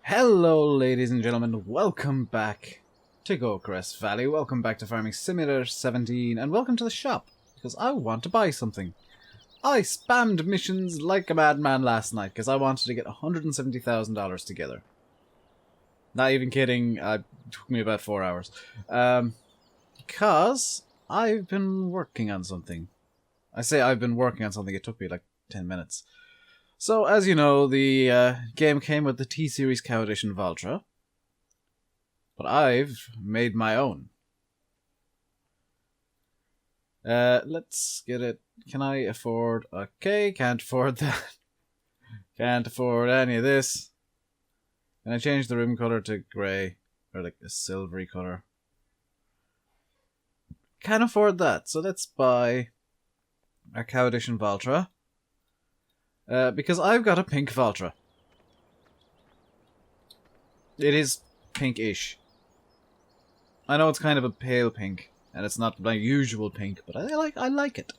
Hello ladies and gentlemen, welcome back to Goldcrest Valley, welcome back to Farming Simulator 17, and welcome to the shop, because I want to buy something. I spammed missions like a madman last night, because I wanted to get $170,000 together. Not even kidding, it took me about 4 hours. Because I've been working on something. I say I've been working on something, it took me like 10 minutes. So, as you know, the game came with the T-Series Cow Edition Valtra. But I've made my own. Let's get it. Can I afford... Okay, can't afford that. Can't afford any of this. Can I change the rim color to grey? Or like a silvery color? Can't afford that, so let's buy our Cow Edition Valtra. Because I've got a pink Valtra. It is pinkish. I know it's kind of a pale pink, and it's not my usual pink, but I like it.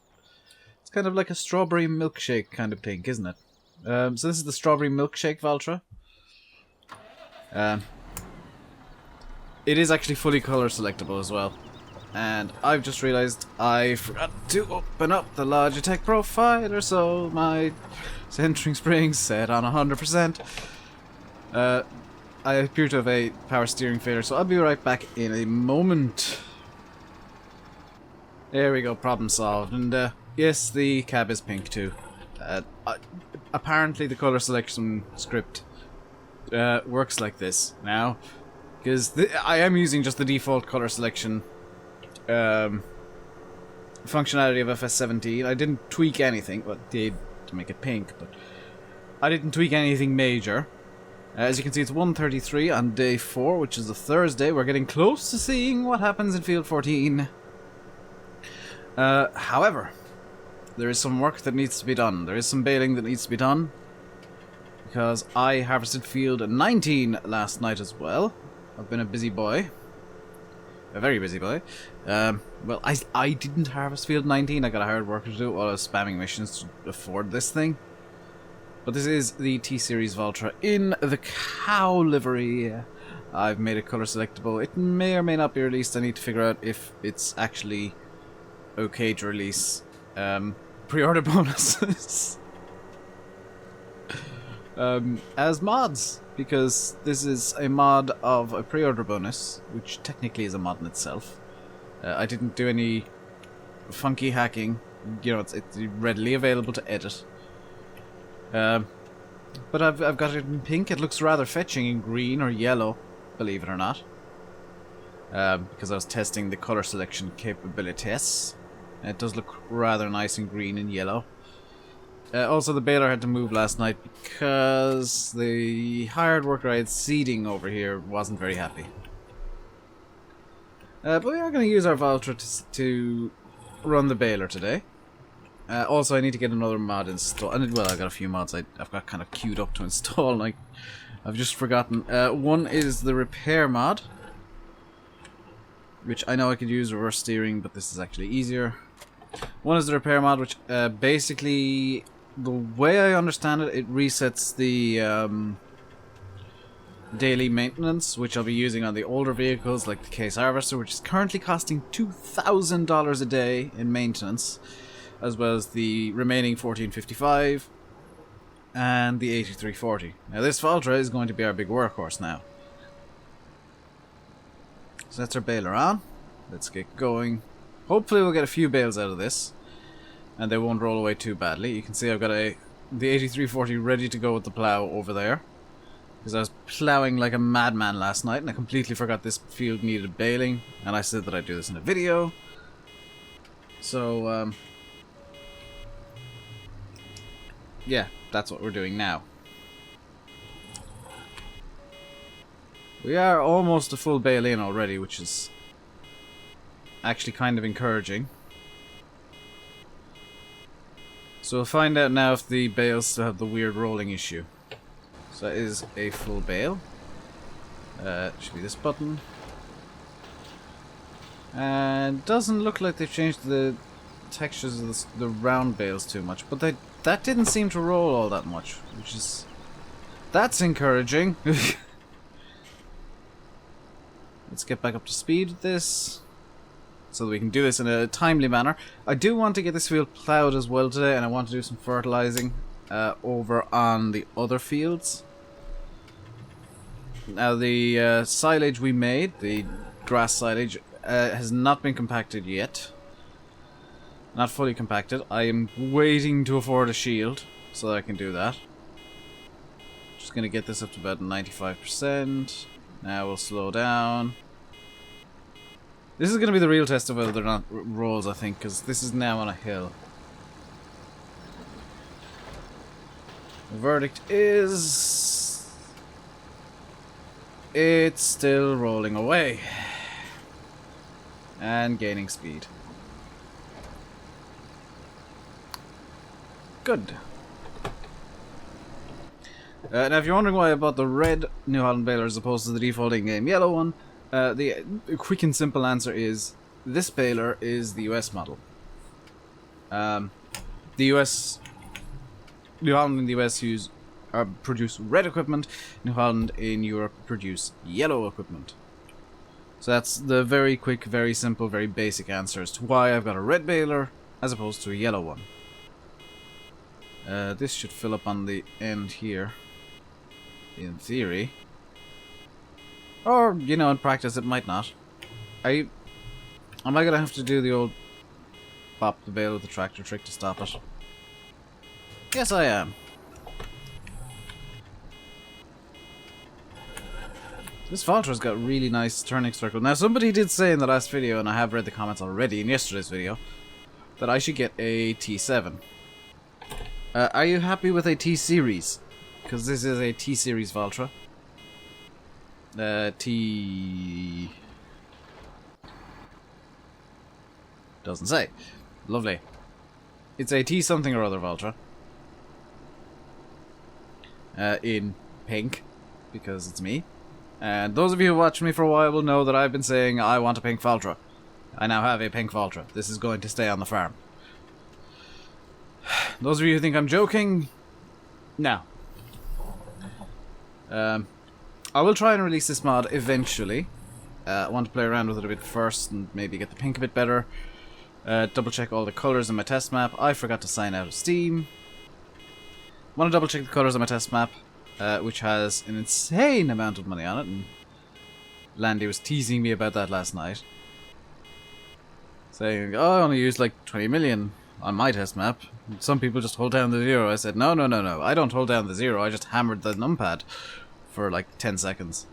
It's kind of like a strawberry milkshake kind of pink, isn't it? So this is the strawberry milkshake Valtra. It is actually fully color selectable as well. And I've just realized I forgot to open up the Logitech Profiler, so my centering spring's set on 100%. I appear to have a power steering failure, so I'll be right back in a moment. There we go, problem solved. And yes, the cab is pink too. Apparently the color selection script works like this now, because I am using just the default color selection functionality of FS17. I didn't tweak anything, but did to make it pink, but I didn't tweak anything major. As you can see, it's 1:33 on day 4, which is a Thursday. We're getting close to seeing what happens in field 14. However, there is some work that needs to be done. There is some baling that needs to be done, because I harvested field 19 last night as well. I've been a busy boy. A very busy boy. Well, I didn't harvest field 19. I got a hard worker to do it while I was spamming missions to afford this thing. But this is the T-Series Valtra in the cow livery. I've made it color selectable. It may or may not be released. I need to figure out if it's actually okay to release pre-order bonuses as mods. Because this is a mod of a pre-order bonus, which technically is a mod in itself. I didn't do any funky hacking. You know, it's readily available to edit. But I've got it in pink. It looks rather fetching in green or yellow, believe it or not. Because I was testing the color selection capabilities. It does look rather nice in green and yellow. Also, the baler had to move last night because the hired worker I had seeding over here wasn't very happy. But we are going to use our Valtra to run the baler today. Also, I need to get another mod installed. Well, I've got a few mods I've got kind of queued up to install. Like, I've just forgotten. One is the repair mod, which I know I could use reverse steering, but this is actually easier. One is the repair mod, which basically, the way I understand it, it resets the daily maintenance, which I'll be using on the older vehicles like the Case Harvester, which is currently costing $2,000 a day in maintenance, as well as the remaining 1455 and the 8340. Now this Valtra is going to be our big workhorse now. So that's our baler on. Let's get going. Hopefully we'll get a few bales out of this, and they won't roll away too badly. You can see I've got the 8340 ready to go with the plow over there, because I was plowing like a madman last night and I completely forgot this field needed baling, and I said that I'd do this in a video. So yeah, that's what we're doing now. We are almost a full bale in already, which is actually kind of encouraging. So we'll find out now if the bales still have the weird rolling issue. So that is a full bale. Should be this button. And doesn't look like they've changed the textures of the round bales too much, but that didn't seem to roll all that much, which is... that's encouraging. Let's get back up to speed with this, so that we can do this in a timely manner. I do want to get this field ploughed as well today, and I want to do some fertilizing over on the other fields. Now the silage we made, the grass silage, has not been compacted yet. Not fully compacted. I am waiting to afford a shield so that I can do that. Just going to get this up to about 95%. Now we'll slow down. This is going to be the real test of whether they're not rolls, I think, because this is now on a hill. The verdict is... it's still rolling away. And gaining speed. Good. Now if you're wondering why I bought the red New Holland baler as opposed to the default in-game yellow one, the quick and simple answer is this baler is the US model. The US... New Holland in the US produce red equipment, New Holland in Europe produce yellow equipment. So that's the very quick, very simple, very basic answer as to why I've got a red baler as opposed to a yellow one. This should fill up on the end here, in theory. Or, you know, in practice it might not. Am I gonna have to do the old pop the bale with the tractor trick to stop it? Yes, I am. This Valtra's got really nice turning circle. Now, somebody did say in the last video, and I have read the comments already in yesterday's video, that I should get a T7. Are you happy with a T-Series? Because this is a T-Series Valtra. T... doesn't say. Lovely. It's a T-something or other Valtra. In pink, because it's me. And those of you who watched me for a while will know that I've been saying I want a pink Valtra. I now have a pink Valtra. This is going to stay on the farm. Those of you who think I'm joking, no. I will try and release this mod eventually. I want to play around with it a bit first and maybe get the pink a bit better. Double check all the colours in my test map. I forgot to sign out of Steam. Want to double check the colours on my test map, which has an insane amount of money on it, and Landy was teasing me about that last night, saying, oh, I only used like 20 million on my test map. Some people just hold down the 0. I said, no, I don't hold down the 0, I just hammered the numpad for like 10 seconds.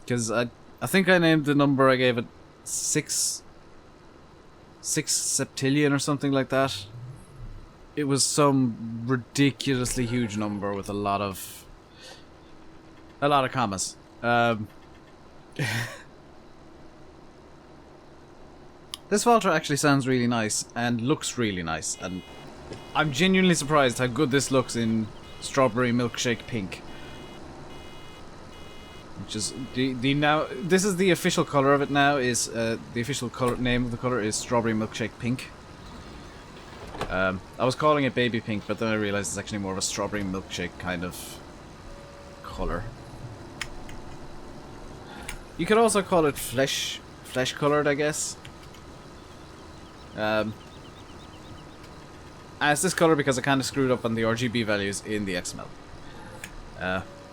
Because I think I named the number, I gave it 6 septillion or something like that. It was some ridiculously huge number with a lot of commas. This Valtra actually sounds really nice and looks really nice, and I'm genuinely surprised how good this looks in strawberry milkshake pink. Which is the now this is the official color of it now. Is the official color name of the color is strawberry milkshake pink. I was calling it baby pink, but then I realized it's actually more of a strawberry milkshake kind of color. You could also call it flesh colored, I guess. And it's this color because I kind of screwed up on the RGB values in the XML.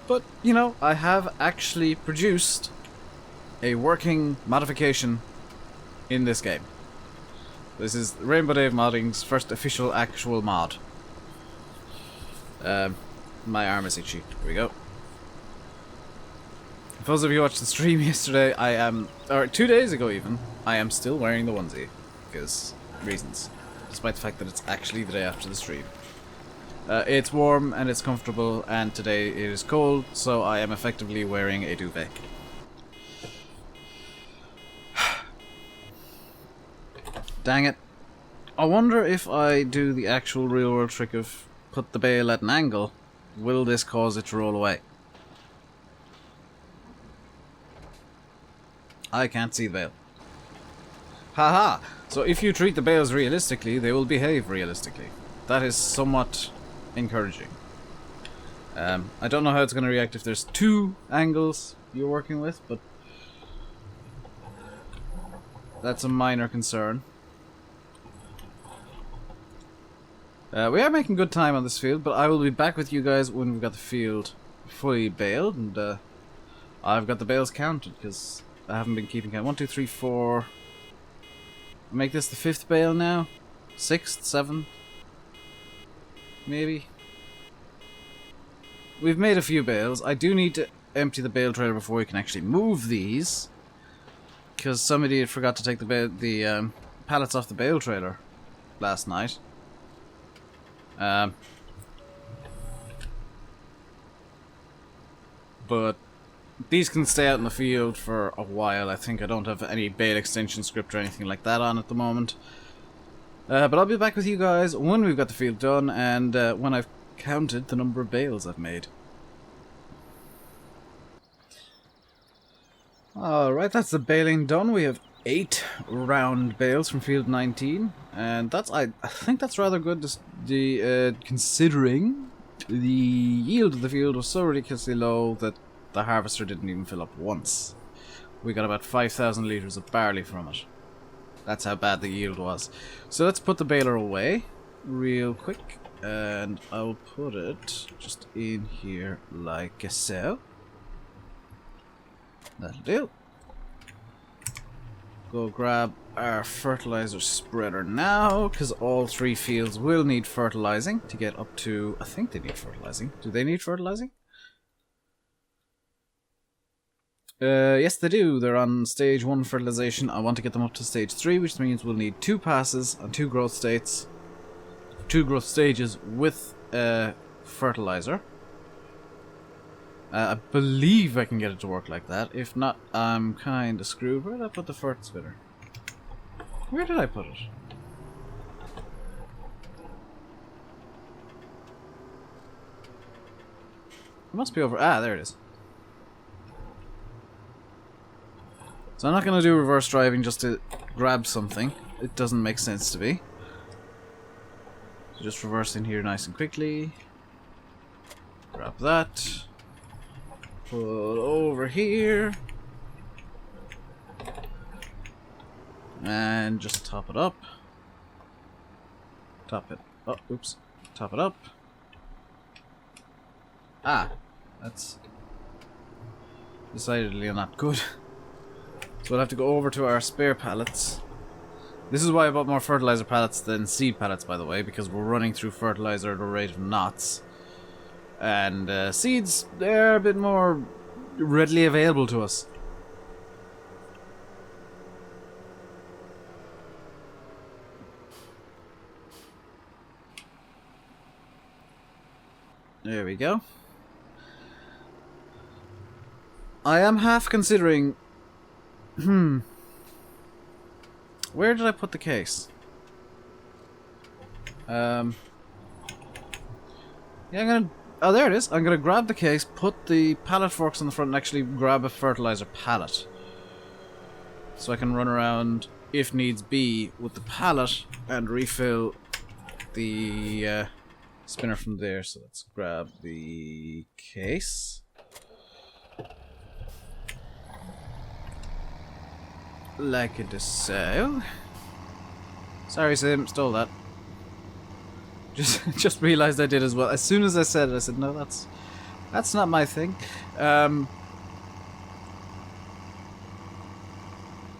But, you know, I have actually produced a working modification in this game. This is RainbowDave Modding's first official actual mod. My arm is itchy. Here we go. For those of you who watched the stream yesterday, or 2 days ago even, I am still wearing the onesie. Because reasons. Despite the fact that it's actually the day after the stream. It's warm and it's comfortable, and today it is cold, so I am effectively wearing a duvet. Dang it. I wonder if I do the actual real world trick of put the bale at an angle, will this cause it to roll away? I can't see the bale. Haha! So if you treat the bales realistically, they will behave realistically. That is somewhat encouraging. I don't know how it's going to react if there's two angles you're working with, but That's a minor concern. We are making good time on this field, but I will be back with you guys when we've got the field fully baled, and I've got the bales counted, because I haven't been keeping count. 1, 2, 3, 4... Make this the 5th bale now? 6th, 7th? Maybe? We've made a few bales. I do need to empty the bale trailer before we can actually move these, because somebody had forgot to take the pallets off the bale trailer last night. But these can stay out in the field for a while. I think I don't have any bale extension script or anything like that on at the moment. But I'll be back with you guys when we've got the field done and when I've counted the number of bales I've made. Alright, that's the baling done. We have 8 round bales from field 19, and that's I think that's rather good, considering the yield of the field was so ridiculously low that the harvester didn't even fill up once. We got about 5,000 litres of barley from it. That's how bad the yield was. So let's put the baler away real quick, and I'll put it just in here like so. That'll do. Go grab our fertilizer spreader now, because all 3 fields will need fertilizing to get up to... I think they need fertilizing. Do they need fertilizing? Yes, they do. They're on stage 1 fertilization. I want to get them up to stage 3, which means we'll need 2 passes and 2 growth states. 2 growth stages with fertilizer. I believe I can get it to work like that. If not, I'm kind of screwed. Where did I put the fert spitter? Where did I put it? It must be over... Ah, there it is. So I'm not going to do reverse driving just to grab something. It doesn't make sense to me. So just reverse in here nice and quickly. Grab that. Put over here. And just top it up. Top it. Oh, oops. Top it up. Ah. That's decidedly not good. So we'll have to go over to our spare pallets. This is why I bought more fertilizer pallets than seed pallets, by the way, because we're running through fertilizer at a rate of knots. And seeds, they're a bit more readily available to us. There we go. I am half considering... Where did I put the case? Yeah, I'm gonna... Oh, there it is. I'm gonna grab the case, put the pallet forks on the front, and actually grab a fertilizer pallet. So I can run around, if needs be, with the pallet and refill the spinner from there. So let's grab the case. Like it is so. Sorry, Sim, stole that. Just realized I did as well. As soon as I said it, I said, no, that's not my thing.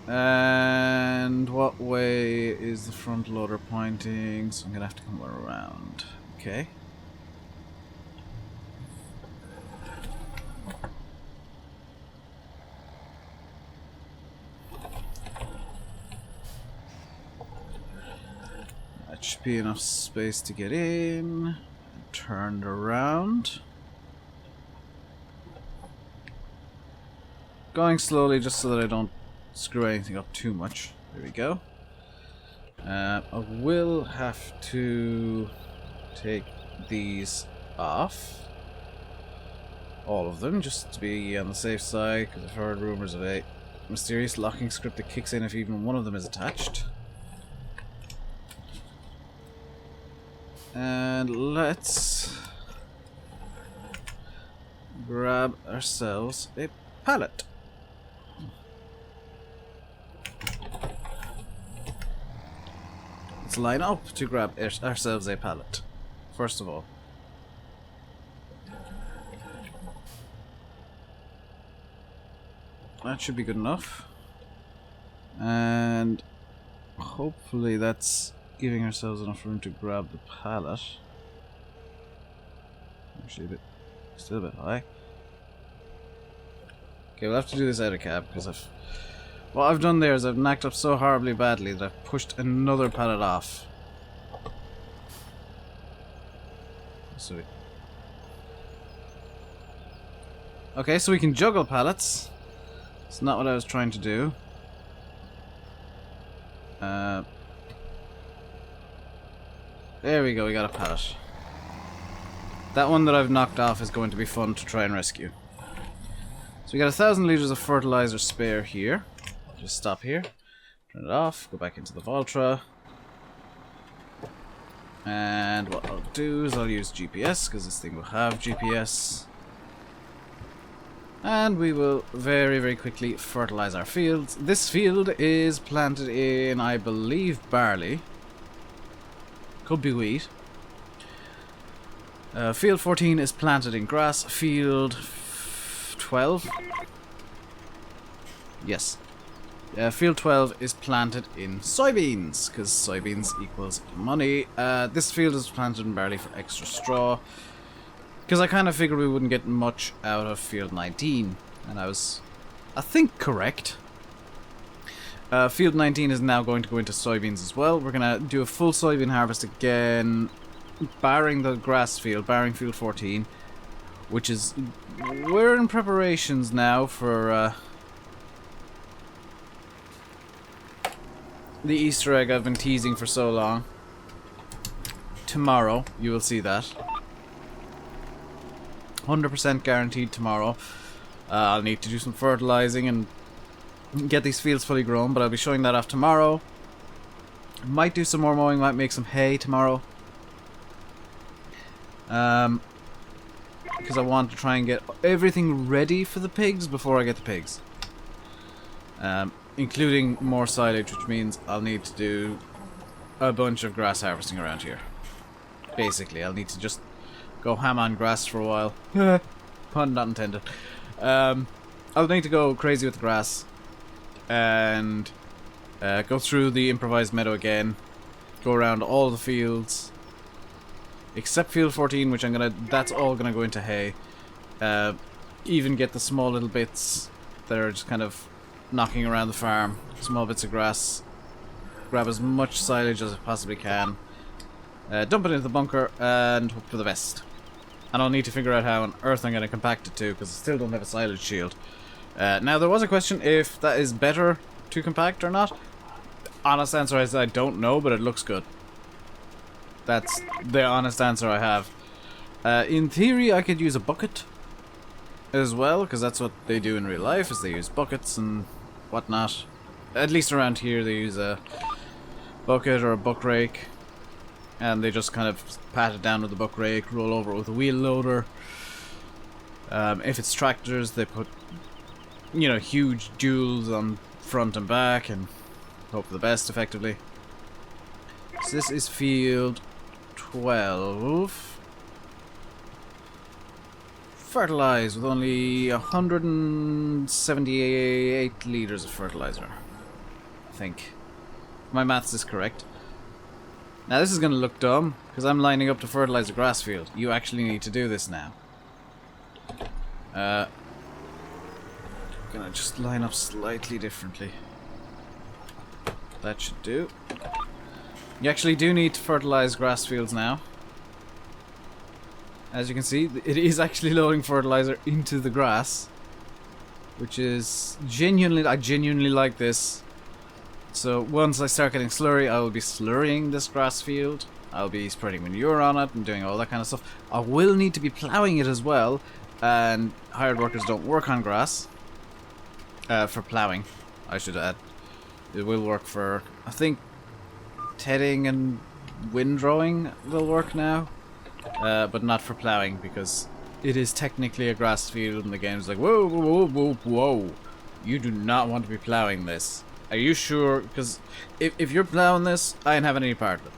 And what way is the front loader pointing? So I'm gonna have to come around. Okay. That should be enough space to get in. Turned around. Going slowly just so that I don't screw anything up too much. There we go. I will have to take these off. All of them, just to be on the safe side, because I've heard rumors of a mysterious locking script that kicks in if even one of them is attached. And let's grab ourselves a pallet. let's line up to grab ourselves a pallet. First of all. That should be good enough. And hopefully that's giving ourselves enough room to grab the pallet. Actually, still a bit high. Okay, we'll have to do this out of cab because what I've done there is I've knocked up so horribly badly that I've pushed another pallet off. Sweet. Okay, so we can juggle pallets. It's not what I was trying to do. There we go, we got a pallet. That one that I've knocked off is going to be fun to try and rescue. So we got 1,000 liters of fertilizer spare here. Just stop here, turn it off, go back into the Valtra. And what I'll do is I'll use GPS, because this thing will have GPS. And we will very, very quickly fertilize our fields. This field is planted in, I believe, barley. Could be wheat. Field 14 is planted in grass. Field 12? Yes. Field 12 is planted in soybeans, because soybeans equals money. This field is planted in barley for extra straw, because I kind of figured we wouldn't get much out of field 19, and I was, I think, correct. Field 19 is now going to go into soybeans as well. We're going to do a full soybean harvest again, barring the grass field, barring field 14, which is, we're in preparations now for the Easter egg I've been teasing for so long. Tomorrow, you will see that. 100% guaranteed tomorrow. I'll need to do some fertilizing and get these fields fully grown, but I'll be showing that off tomorrow. Might do some more mowing, might make some hay tomorrow. Because I want to try and get everything ready for the pigs before I get the pigs. Including more silage, which means I'll need to do a bunch of grass harvesting around here. Basically, I'll need to just go ham on grass for a while. Pun not intended. I'll need to go crazy with the grass and go through the improvised meadow again, go around all the fields except field 14, which that's all gonna go into hay. Even get the small little bits that are just kind of knocking around the farm, small bits of grass, grab as much silage as I possibly can, dump it into the bunker and hope for the best. And I'll need to figure out how on earth I'm going to compact it to, because I still don't have a silage shield. Now there was a question if that is better to compact or not. Honest answer is I don't know, but it looks good. That's the honest answer I have. In theory I could use a bucket as well, because that's what they do in real life, is they use buckets and whatnot. At least around here they use a bucket or a buck rake, and they just kind of pat it down with the buck rake, roll over it with a wheel loader. If it's tractors, they put, you know, huge duals on front and back and hope for the best, effectively. So this is field 12. Fertilize with only 178 liters of fertilizer, I think. My maths is correct. Now this is going to look dumb, because I'm lining up to fertilize a grass field. You actually need to do this now. Gonna just line up slightly differently. That should do. You actually do need to fertilize grass fields now. As you can see, it is actually loading fertilizer into the grass, which is genuinely, I genuinely like this. So once I start getting slurry, I will be slurrying this grass field. I'll be spreading manure on it and doing all that kind of stuff. I will need to be plowing it as well, and hired workers don't work on grass. For plowing, I should add. It will work for, I think, tedding and windrowing will work now. But not for plowing, because it is technically a grass field and the game's like, whoa, whoa, whoa, whoa, whoa. You do not want to be plowing this. Are you sure? Because if you're plowing this, I ain't having any part of it.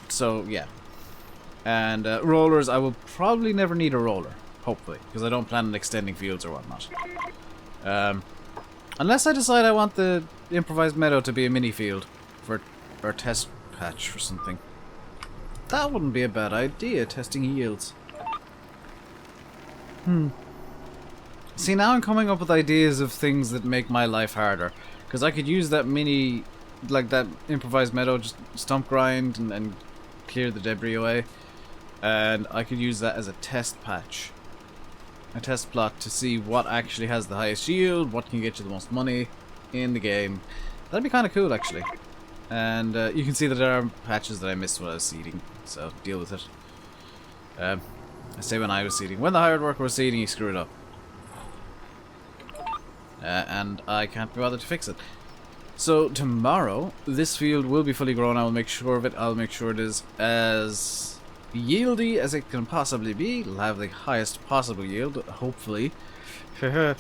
So, yeah. And rollers, I will probably never need a roller. Hopefully. Because I don't plan on extending fields or whatnot. Unless I decide I want the improvised meadow to be a mini field. For a test patch or something. That wouldn't be a bad idea, testing yields. See, now I'm coming up with ideas of things that make my life harder. Because I could use that mini, like that improvised meadow, just stump grind and clear the debris away. And I could use that as a test patch. A test plot to see what actually has the highest yield, what can get you the most money in the game. That'd be kind of cool, actually. And you can see that there are patches that I missed when I was seeding, so deal with it. I say when I was seeding. When the hired worker was seeding, he screwed up. And I can't be bothered to fix it. So tomorrow, this field will be fully grown. I will make sure of it. I'll make sure it is as yieldy as it can possibly be. It'll have the highest possible yield, hopefully. I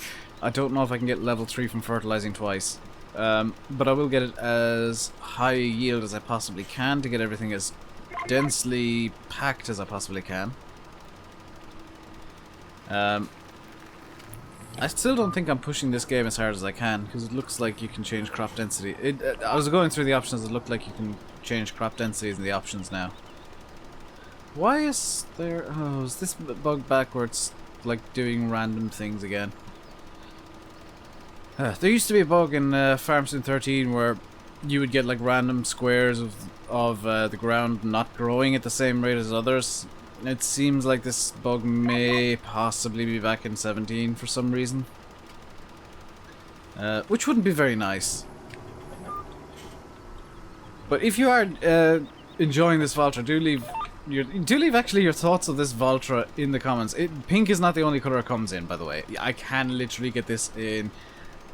don't know if I can get level 3 from fertilizing twice. But I will get it as high a yield as I possibly can to get everything as densely packed as I possibly can. I still don't think I'm pushing this game as hard as I can, because it looks like you can change crop density. I was going through the options, it looked like you can change crop densities in the options now. Why is there... Oh, is this bug backwards, like doing random things again? There used to be a bug in Farm Sim 13 where you would get like random squares of the ground not growing at the same rate as others. It seems like this bug may possibly be back in 17 for some reason. Which wouldn't be very nice. But if you are enjoying this Valtra, do leave actually your thoughts of this Valtra in the comments. Pink is not the only colour it comes in, by the way. I can literally get this in...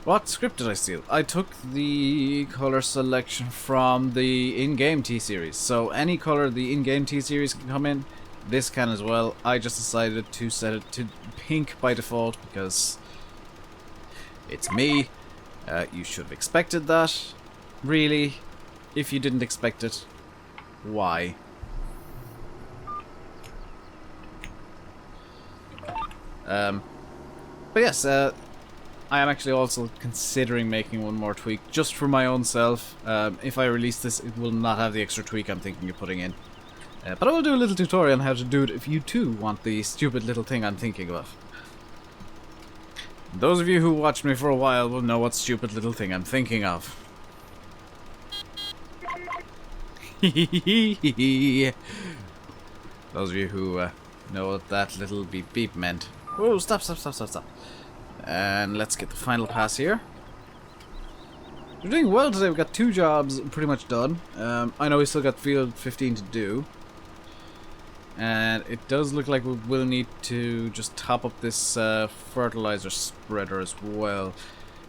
What script did I steal? I took the colour selection from the in-game T-Series. So any colour the in-game T-Series can come in. This can as well. I just decided to set it to pink by default because it's me. You should have expected that. Really. If you didn't expect it, why? But yes, I am actually also considering making one more tweak just for my own self. If I release this, it will not have the extra tweak I'm thinking of putting in. But I will do a little tutorial on how to do it if you too want the stupid little thing I'm thinking of. Those of you who watched me for a while will know what stupid little thing I'm thinking of. Those of you who know what that little beep beep meant. Oh, stop. And let's get the final pass here. We're doing well today. We've got 2 jobs pretty much done. I know we still got field 15 to do. And it does look like we will need to just top up this fertilizer spreader as well.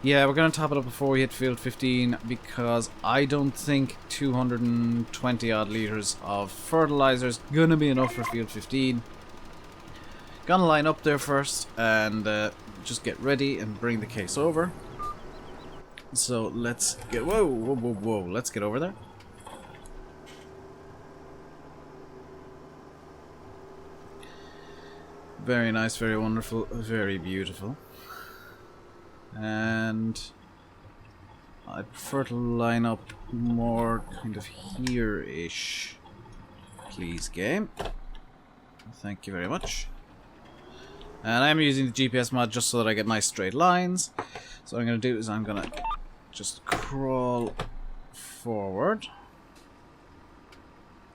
Yeah, we're going to top it up before we hit field 15 because I don't think 220 odd litres of fertilizer is going to be enough for field 15. Gonna line up there first and just get ready and bring the case over. So let's get... Whoa. Let's get over there. Very nice, very wonderful, very beautiful. And I prefer to line up more kind of here-ish. Please, game. Thank you very much. And I'm using the GPS mod just so that I get nice straight lines. So what I'm going to do is I'm going to just crawl forward.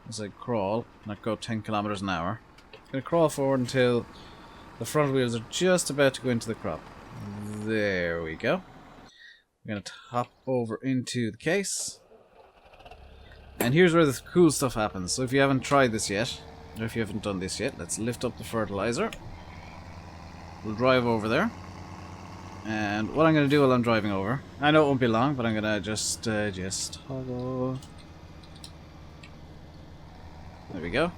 As I crawl, not go 10 kilometers an hour. I'm going to crawl forward until the front wheels are just about to go into the crop. There we go. I'm going to hop over into the case. And here's where the cool stuff happens. So if you haven't tried this yet, or if you haven't done this yet, let's lift up the fertilizer. We'll drive over there. And what I'm going to do while I'm driving over, I know it won't be long, but I'm going to just toggle. There we go.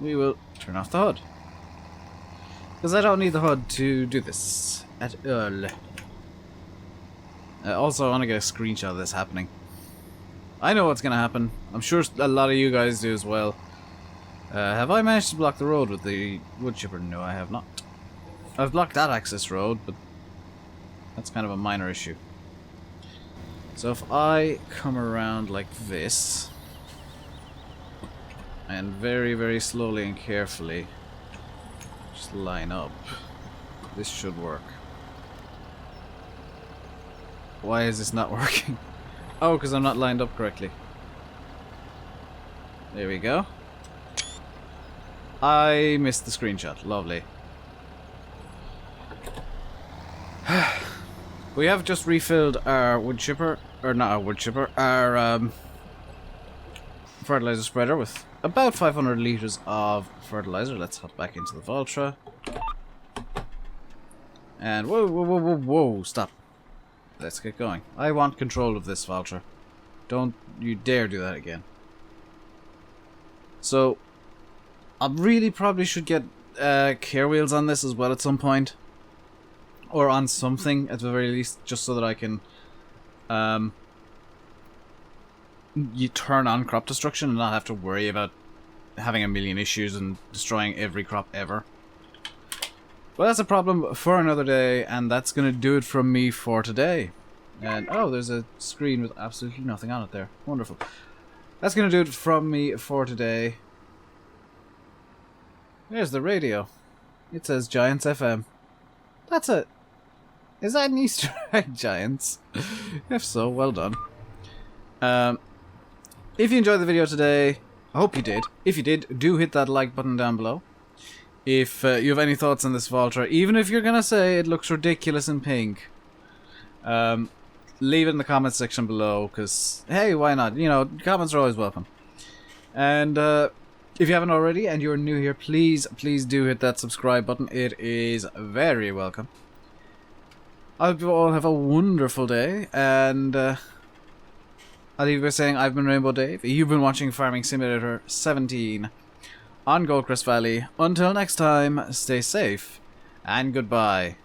We will turn off the HUD. Because I don't need the HUD to do this at all. Also, I want to get a screenshot of this happening. I know what's going to happen. I'm sure a lot of you guys do as well. Have I managed to block the road with the wood chipper? No, I have not. I've blocked that access road, but that's kind of a minor issue. So if I come around like this, and very, very slowly and carefully just line up, this should work. Why is this not working? Oh, because I'm not lined up correctly. There we go. I missed the screenshot. Lovely. We have just refilled our wood chipper, or not our wood chipper, our fertilizer spreader with about 500 litres of fertilizer. Let's hop back into the Valtra. And whoa, whoa, whoa, whoa, whoa, stop. Let's get going. I want control of this Valtra. Don't you dare do that again. So, I really probably should get care wheels on this as well at some point. Or on something, at the very least, just so that I can you turn on crop destruction and not have to worry about having a million issues and destroying every crop ever. Well, that's a problem for another day, and that's going to do it from me for today. And, oh, there's a screen with absolutely nothing on it there. Wonderful. That's going to do it from me for today. There's the radio. It says Giants FM. That's it. Is that an Easter egg, Giants? If so, well done. If you enjoyed the video today, I hope you did. If you did, do hit that like button down below. If you have any thoughts on this Valtra, even if you're going to say it looks ridiculous in pink, leave it in the comments section below, because, hey, why not? You know, comments are always welcome. And if you haven't already and you're new here, please do hit that subscribe button. It is very welcome. I hope you all have a wonderful day, and I'll leave you by saying I've been RainbowDave. You've been watching Farming Simulator 17 on Goldcrest Valley. Until next time, stay safe, and goodbye.